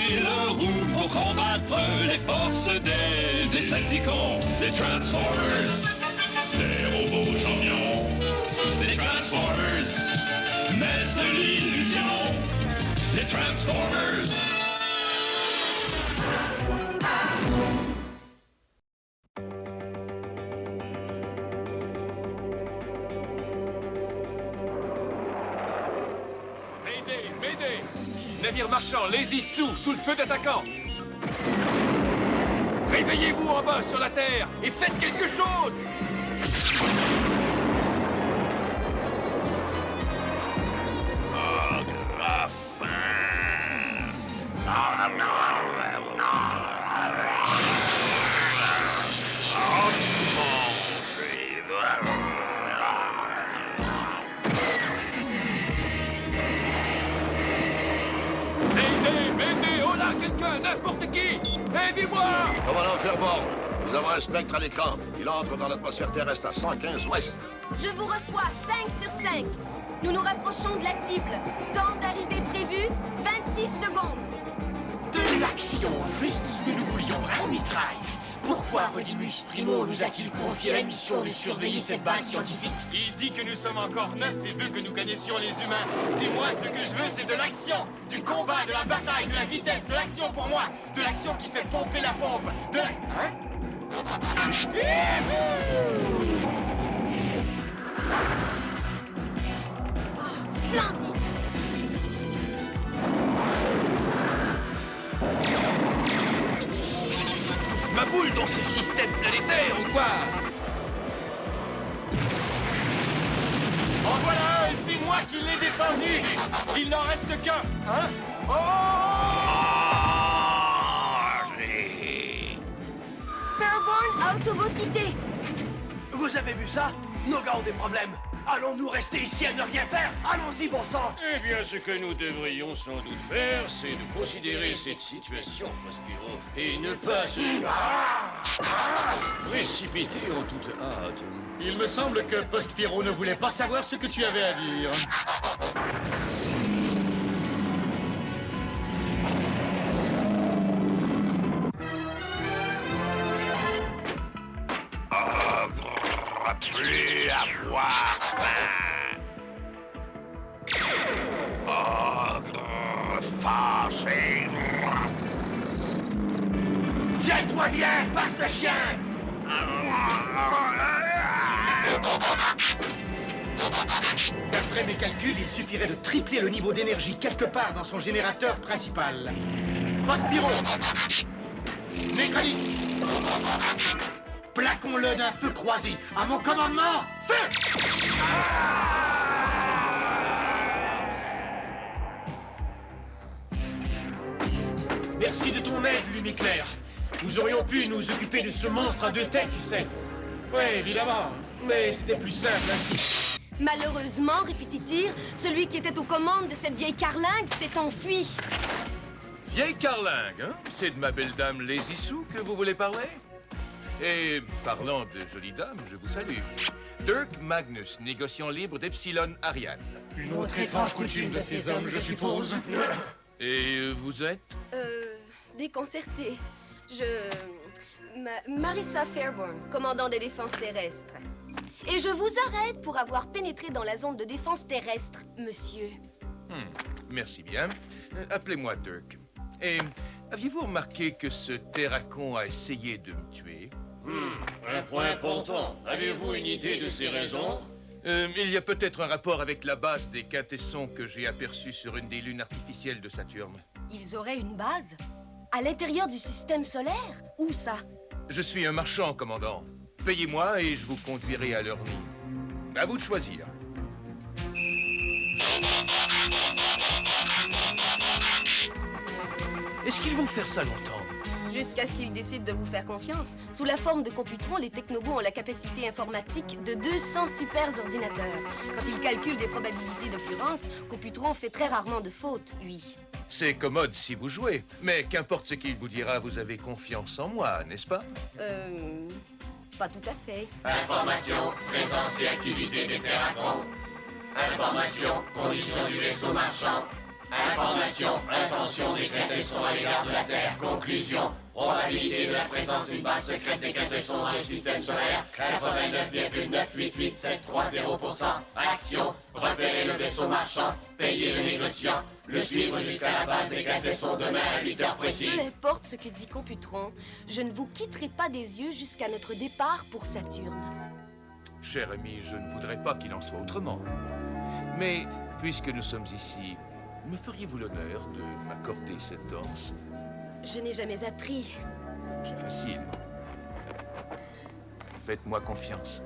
le roue pour combattre les forces des Decepticons, des Transformers, des robots champions, des Transformers, maîtres de l'illusion, des Transformers. Mayday! Navire marchand, Lazy sous le feu d'attaquants! Réveillez-vous en bas sur la terre et faites quelque chose! Mayday! Oh là, quelqu'un, n'importe qui! Aidez-moi! Commandant Fairborn, nous avons un spectre à l'écran. Il entre dans l'atmosphère terrestre à 115 ouest. Je vous reçois 5 sur 5. Nous nous rapprochons de la cible. Temps d'arrivée prévu, 26 secondes. De l'action, juste ce que nous voulions, un mitraille. Pourquoi Rodimus Primo nous a-t-il confié la mission de surveiller cette base scientifique? Il dit que nous sommes encore neufs et veut que nous connaissions les humains. Et moi, ce que je veux, c'est de l'action, du combat, de la bataille, de la vitesse, de l'action pour moi, de l'action qui fait pomper la pompe, de... Hein? Oh, splendide. Est-ce qu'ils sont tous ma boule dans ce système planétaire ou quoi? En voilà un, et c'est moi qui l'ai descendu. Il n'en reste qu'un, hein? Fairborn Autobocité. Vous avez vu ça? Nos gars ont des problèmes. Allons-nous rester ici à ne rien faire? Allons-y, bon sang! Eh bien, ce que nous devrions sans doute faire, c'est de considérer cette situation, Prospero, et ne pas se précipiter en toute hâte. Il me semble que Postpiro ne voulait pas savoir ce que tu avais à dire. Plus avoir faim. Ogre fâché. Tiens-toi bien, face de chien! D'après mes calculs, il suffirait de tripler le niveau d'énergie quelque part dans son générateur principal. Prospiro! Mécanique! Plaquons-le d'un feu croisé. À mon commandement, feu! Merci de ton aide, Lumiclair. Nous aurions pu nous occuper de ce monstre à deux têtes, tu sais. Oui, évidemment. Mais c'était plus simple ainsi. Malheureusement, Répétitir, celui qui était aux commandes de cette vieille carlingue s'est enfui. Vieille carlingue, hein? C'est de ma belle dame Lazy Sue que vous voulez parler? Et parlant de jolie dame, je vous salue. Dirk Magnus, négociant libre d'Epsilon Ariane. Une autre étrange coutume de ces hommes, je suppose. Et vous êtes? Déconcerté. Marissa Fairborn, commandant des défenses terrestres. Et je vous arrête pour avoir pénétré dans la zone de défense terrestre, monsieur. Merci bien. Appelez-moi Dirk. Et aviez-vous remarqué que ce terracon a essayé de me tuer? Un point important. Avez-vous une idée de ces raisons? Il y a peut-être un rapport avec la base des quintessons que j'ai aperçue sur une des lunes artificielles de Saturne. Ils auraient une base? À l'intérieur du système solaire? Où ça? Je suis un marchand, commandant. Payez-moi et je vous conduirai à leur nid. À vous de choisir. Est-ce qu'ils vont faire ça longtemps? Jusqu'à ce qu'ils décident de vous faire confiance. Sous la forme de Computrons, les technobots ont la capacité informatique de 200 super ordinateurs. Quand ils calculent des probabilités d'occurrence, Computron fait très rarement de fautes, lui. C'est commode si vous jouez, mais qu'importe ce qu'il vous dira, vous avez confiance en moi, n'est-ce pas? Pas tout à fait. Information, présence et activité des terracons. Information, conditions du vaisseau marchand. Information, intention des quintessons à l'égard de la Terre. Conclusion, probabilité de la présence d'une base secrète des quintessons dans le système solaire, 89,988,730%. Action, repérer le vaisseau marchand, payer le négociant, le suivre jusqu'à la base des quintessons demain à 8 heures précises. Peu importe ce que dit Computron, je ne vous quitterai pas des yeux jusqu'à notre départ pour Saturne. Cher ami, je ne voudrais pas qu'il en soit autrement. Mais, puisque nous sommes ici, me feriez-vous l'honneur de m'accorder cette danse? Je n'ai jamais appris. C'est facile. Faites-moi confiance.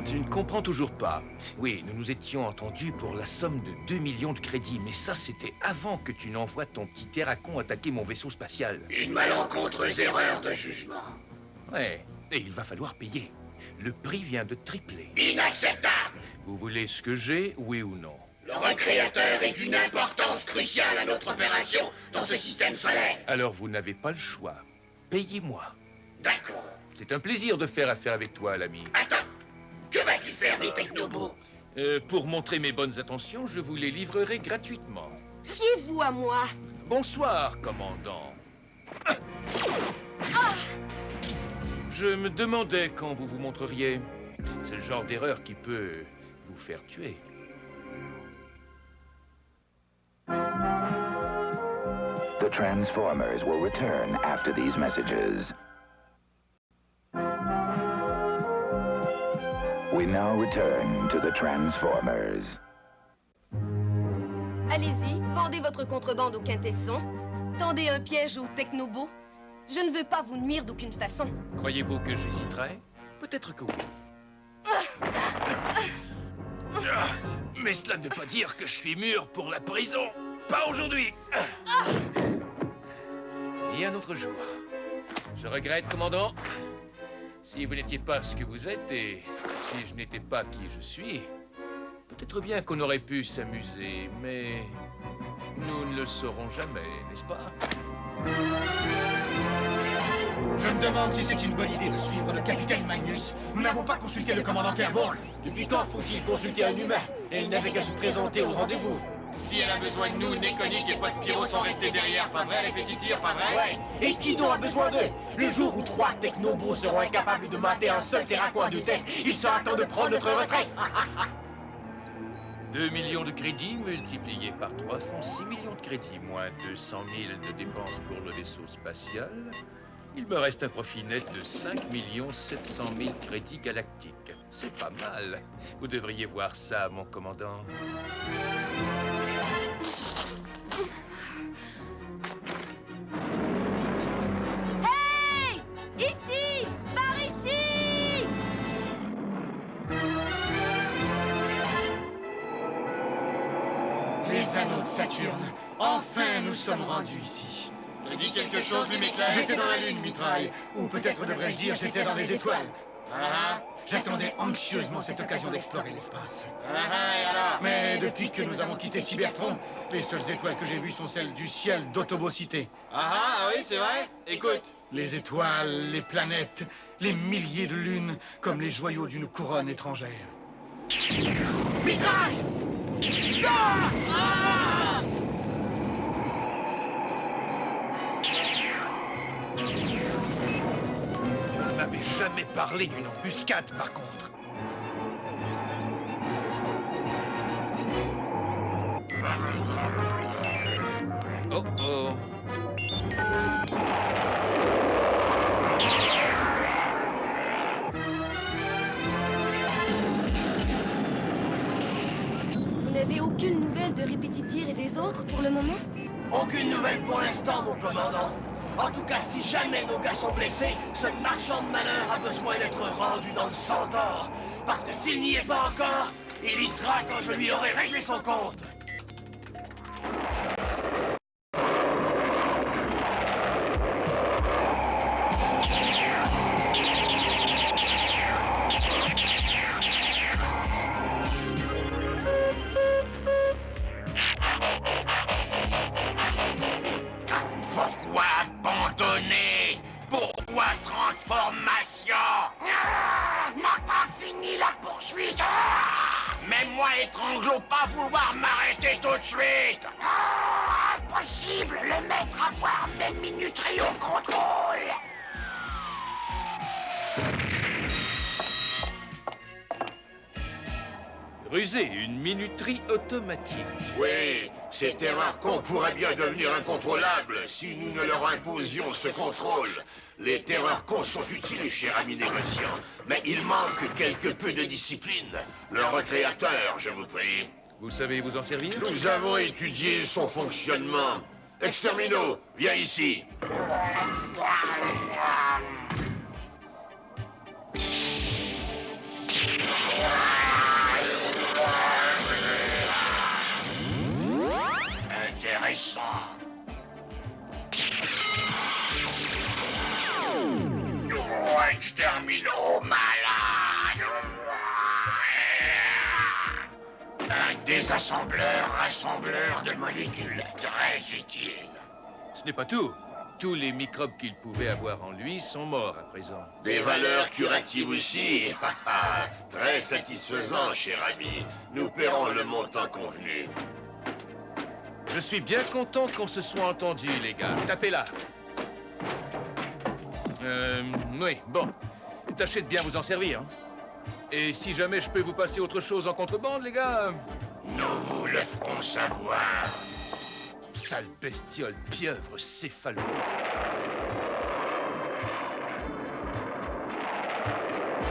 Tu ne comprends toujours pas. Oui, nous nous étions entendus pour la somme de 2 millions de crédits, mais ça, c'était avant que tu n'envoies ton petit terracon attaquer mon vaisseau spatial. Une malencontreuse erreur de jugement. Ouais, et il va falloir payer. Le prix vient de tripler. Inacceptable! Vous voulez ce que j'ai, oui ou non? Le recréateur est d'une importance cruciale à notre opération dans ce système solaire. Alors vous n'avez pas le choix. Payez-moi. D'accord. C'est un plaisir de faire affaire avec toi, l'ami. Attends, que vas-tu faire des technobots? Pour montrer mes bonnes intentions, je vous les livrerai gratuitement. Fiez-vous à moi. Bonsoir, commandant. Je me demandais quand vous vous montreriez. C'est le genre d'erreur qui peut vous faire tuer. The Transformers will return after these messages. We now return to the Transformers. Allez-y, vendez votre contrebande aux quintessons. Tendez un piège aux technobots. Je ne veux pas vous nuire d'aucune façon. Croyez-vous que j'hésiterai? Peut-être que oui. Mais cela ne veut pas dire que je suis mûr pour la prison. Pas aujourd'hui. Et un autre jour. Je regrette, commandant. Si vous n'étiez pas ce que vous êtes et si je n'étais pas qui je suis, peut-être bien qu'on aurait pu s'amuser, mais nous ne le saurons jamais, n'est-ce pas? Je me demande si c'est une bonne idée de suivre le capitaine Magnus. Nous n'avons pas consulté le commandant Fairborn. Depuis quand faut-il consulter un humain? Elle n'avait qu'à se présenter au rendez-vous. Si elle a besoin de nous, Néconique et Postpyro sont restés derrière, pas vrai, les petits tirs, pas vrai? Ouais, et qui donc a besoin d'eux? Le jour où 3 technobots seront incapables de mater un seul terracoin de tête, il sera temps de prendre notre retraite. 2 millions de crédits multipliés par 3 font 6 millions de crédits, moins 200 000 de dépenses pour le vaisseau spatial. Il me reste un profit net de 5 700 000 crédits galactiques. C'est pas mal. Vous devriez voir ça, mon commandant. Hey! Ici! Par ici! Les anneaux de Saturne. Enfin, nous sommes rendus ici. Te dis quelque chose, lui, m'éclaire? J'étais dans la Lune, Mitraille. Ou peut-être devrais-je dire, j'étais dans les étoiles. J'attendais anxieusement cette occasion d'explorer l'espace. Et alors? Mais depuis que nous avons quitté Cybertron, les seules étoiles que j'ai vues sont celles du ciel d'Autobocité. Oui, c'est vrai? Écoute. Les étoiles, les planètes, les milliers de lunes, comme les joyaux d'une couronne étrangère. Mitraille! On n'avait jamais parlé d'une embuscade, par contre. Oh oh. Vous n'avez aucune nouvelle de Répétitir et des autres pour le moment? Aucune nouvelle pour l'instant, mon commandant. En tout cas, si jamais nos gars sont blessés, ce marchand de malheur a besoin d'être rendu dans le Centaure. Parce que s'il n'y est pas encore, il y sera quand je lui aurai réglé son compte. quoi transformation? N'a pas fini la poursuite. Même moi, étranglot, pas vouloir m'arrêter tout de suite. Impossible, le maître à voir mes minuteries au contrôle. Rusé, une minuterie automatique. Oui, ces terreurs cons pourraient bien devenir incontrôlables si nous ne leur imposions ce contrôle. Les terreurs cons sont utiles, cher ami négociant, mais il manque quelque peu de discipline. Le recréateur, je vous prie. Vous savez vous en servir? Nous avons étudié son fonctionnement. Extermino, viens ici. Intéressant. Oh, extermino malade. Un désassembleur-rassembleur de molécules très utile. Ce n'est pas tout. Tous les microbes qu'il pouvait avoir en lui sont morts à présent. Des valeurs curatives aussi. Très satisfaisant, cher ami. Nous paierons le montant convenu. Je suis bien content qu'on se soit entendu, les gars. Tapez là. Oui, bon. Tâchez de bien vous en servir. Hein. Et si jamais je peux vous passer autre chose en contrebande, les gars... Nous vous le ferons savoir. Sale bestiole, pieuvre, céphalopode.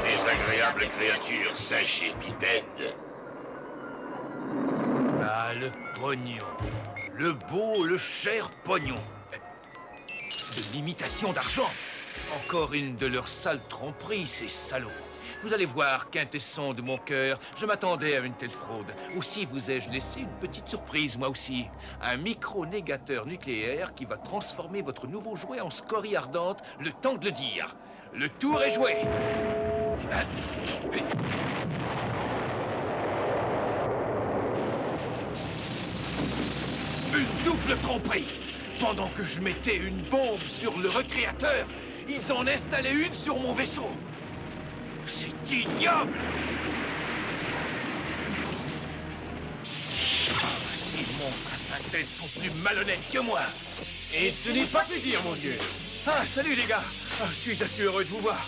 Désagréable créature, sèche et pipette. Ah, le pognon. Le beau, le cher pognon. De l'imitation d'argent. Encore une de leurs sales tromperies, ces salauds. Vous allez voir, quintessence de mon cœur, je m'attendais à une telle fraude. Aussi vous ai-je laissé une petite surprise, moi aussi. Un micro-négateur nucléaire qui va transformer votre nouveau jouet en scorie ardente, le temps de le dire. Le tour est joué. Hein? Oui. Une double tromperie. Pendant que je mettais une bombe sur le recréateur, ils en installaient une sur mon vaisseau. C'est ignoble! Ces monstres à 5 têtes sont plus malhonnêtes que moi! Et ce n'est pas peu dire, mon vieux. Ah, salut les gars! Suis-je assez heureux de vous voir?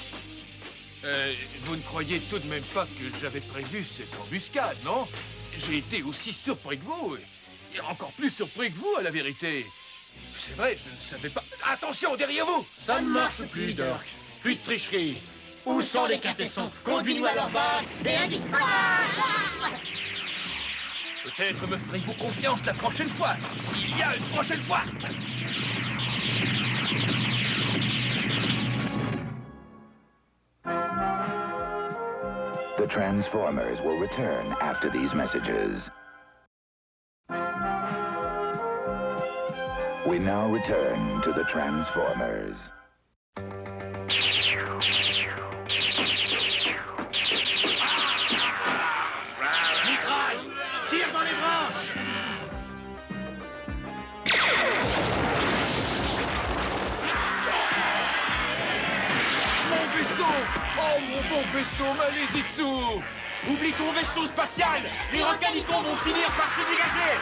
Vous ne croyez tout de même pas que j'avais prévu cette embuscade, non? J'ai été aussi surpris que vous, et encore plus surpris que vous, à la vérité. C'est vrai, je ne savais pas... Attention, derrière vous! Ça ne marche plus, Dirk. Plus de tricherie. Où sont les quintessents? Conduis-nous à leur base et indique... Peut-être me ferez-vous confiance la prochaine fois, s'il y a une prochaine fois. The Transformers will return after these messages. We now return to the Transformers. Mitraille! Tire dans les branches! Mon vaisseau! Oh, mon bon vaisseau, allez-y sous! Oublie ton vaisseau spatial! Les Rocanicons vont finir par se dégager!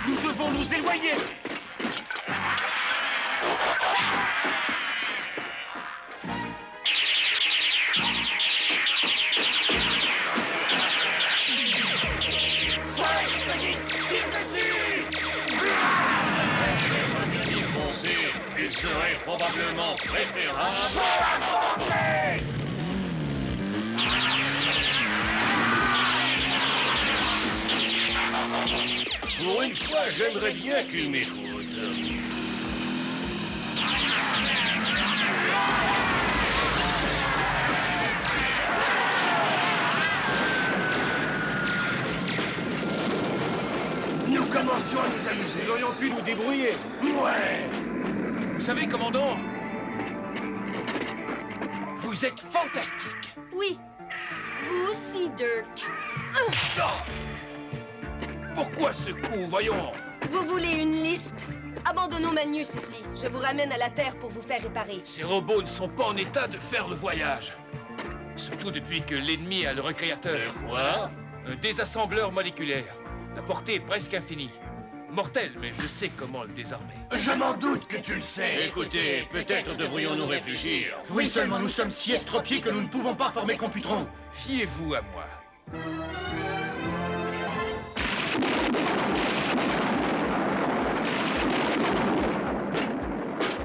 Nous devons nous éloigner! Il serait probablement préférable... Pour une fois, j'aimerais bien qu'il m'écoute. Nous commencions à nous amuser. Nous aurions pu nous débrouiller. Ouais. Vous savez, commandant, vous êtes fantastique. Oui. Vous aussi, Dirk. Non. Pourquoi ce coup, voyons? Vous voulez une liste? Abandonnons Magnus ici. Je vous ramène à la Terre pour vous faire réparer. Ces robots ne sont pas en état de faire le voyage. Surtout depuis que l'ennemi a le recréateur. Quoi? Un désassembleur moléculaire. La portée est presque infinie. Mortel, mais je sais comment le désarmer. Je m'en doute que tu le sais. Écoutez, peut-être devrions-nous réfléchir. Oui, seulement nous sommes si estropiés que nous ne pouvons pas former Computron. Fiez-vous à moi.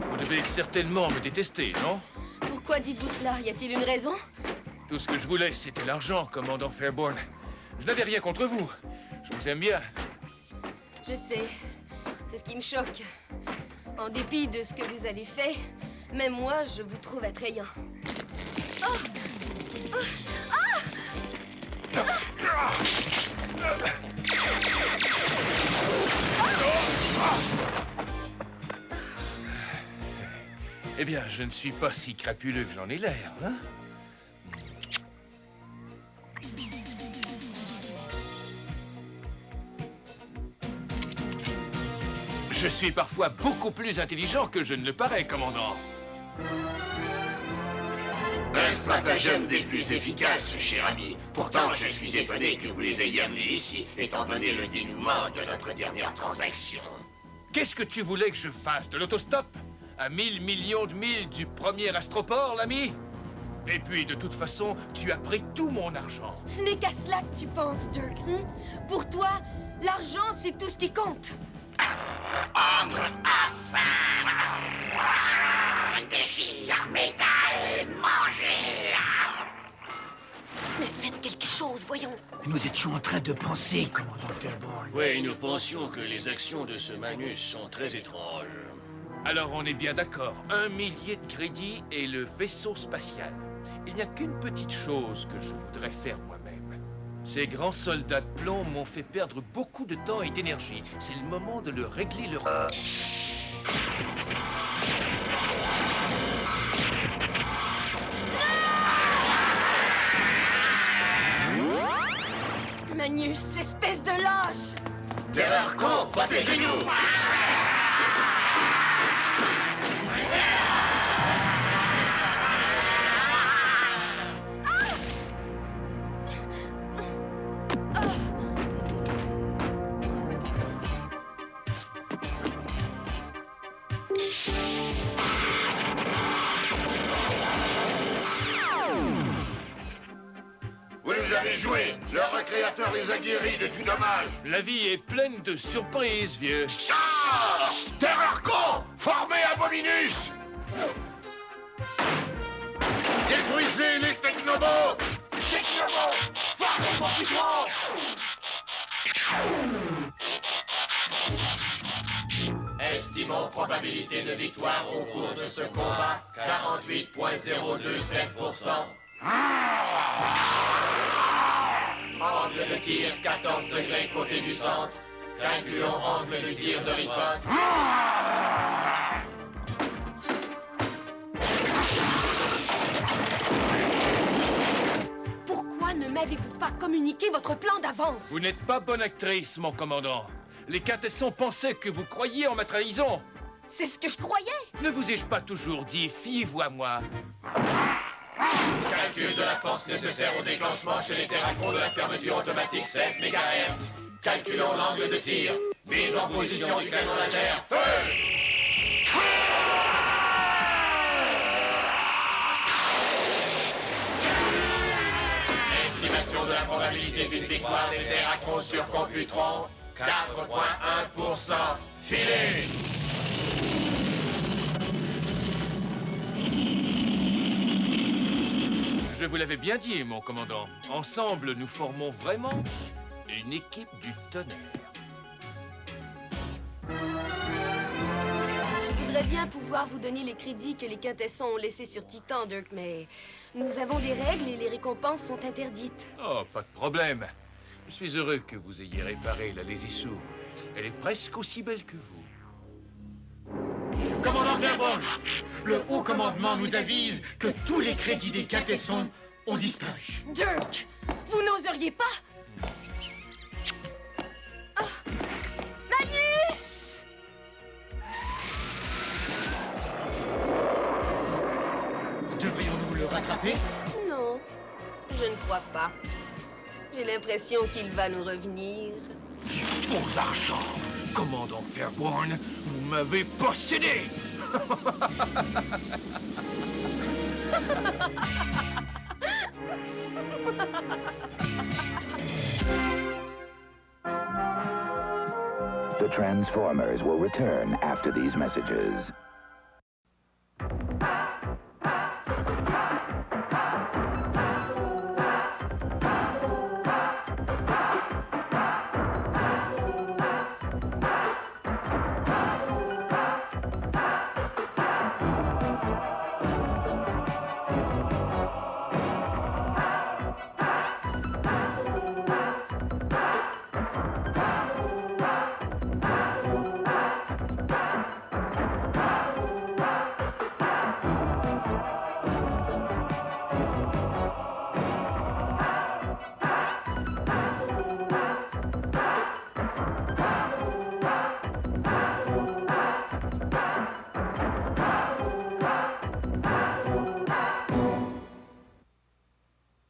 Vous devez certainement me détester, non? Pourquoi dites-vous cela? Y a-t-il une raison? Tout ce que je voulais, c'était l'argent, commandant Fairborn. Je n'avais rien contre vous. Je vous aime bien. Je sais. C'est ce qui me choque. En dépit de ce que vous avez fait, même moi, je vous trouve attrayant. Eh bien, je ne suis pas si crapuleux que j'en ai l'air, hein? Je suis parfois beaucoup plus intelligent que je ne le parais, commandant. Un stratagème des plus efficaces, cher ami. Pourtant, je suis étonné que vous les ayez amenés ici, étant donné le dénouement de notre dernière transaction. Qu'est-ce que tu voulais que je fasse? De l'autostop? À 1000 millions de milles du premier astroport, l'ami? Et puis, de toute façon, tu as pris tout mon argent. Ce n'est qu'à cela que tu penses, Dirk. Pour toi, l'argent, c'est tout ce qui compte. Entre affaire, désir, métal, manger. Mais faites quelque chose, voyons. Nous étions en train de penser, commandant Fairborn. Oui, nous pensions que les actions de ce Magnus sont très étranges. Alors, on est bien d'accord. 1 millier de crédits et le vaisseau spatial. Il n'y a qu'une petite chose que je voudrais faire moi-même. Ces grands soldats de plomb m'ont fait perdre beaucoup de temps et d'énergie. C'est le moment de leur régler leur compte. Magnus, espèce de lâche! Terreur con, protégez-nous! Vous nous avez joué. Leur recréateur les a guéris de tout dommage. La vie est pleine de surprises, vieux. Ah! Terreur con! Formez Abominus! Détruisez les technobots! Technobots! Formez Computron! Estimons probabilité de victoire au cours de ce combat 48,027%. Angle de tir 14 degrés côté du centre. Calculons angle de tir de riposte. Pourquoi ne m'avez-vous pas communiqué votre plan d'avance? Vous n'êtes pas bonne actrice, mon commandant. Les Quintessons pensaient que vous croyiez en ma trahison. C'est ce que je croyais. Ne vous ai-je pas toujours dit, fiez-vous à moi? Calcul de la force nécessaire au déclenchement chez les terracons de la fermeture automatique 16 MHz. Calculons l'angle de tir. Mise en position du canon laser. Feu! Estimation de la probabilité d'une victoire des terracons sur Computron. 4,1%. Filé! Je vous l'avais bien dit, mon commandant. Ensemble, nous formons vraiment une équipe du tonnerre. Je voudrais bien pouvoir vous donner les crédits que les Quintessons ont laissés sur Titan, Dirk, mais nous avons des règles et les récompenses sont interdites. Oh, pas de problème. Je suis heureux que vous ayez réparé la Lazy Sue. Elle est presque aussi belle que vous. Commandant Fairborn, le haut commandement nous avise que tous les crédits des Quintessons ont disparu. Dirk, vous n'oseriez pas? Ah. Magnus! rattraper? Non, je ne crois pas. J'ai l'impression qu'il va nous revenir. Du faux argent! Commandant Fairborn, vous m'avez possédé! The Transformers will return after these messages.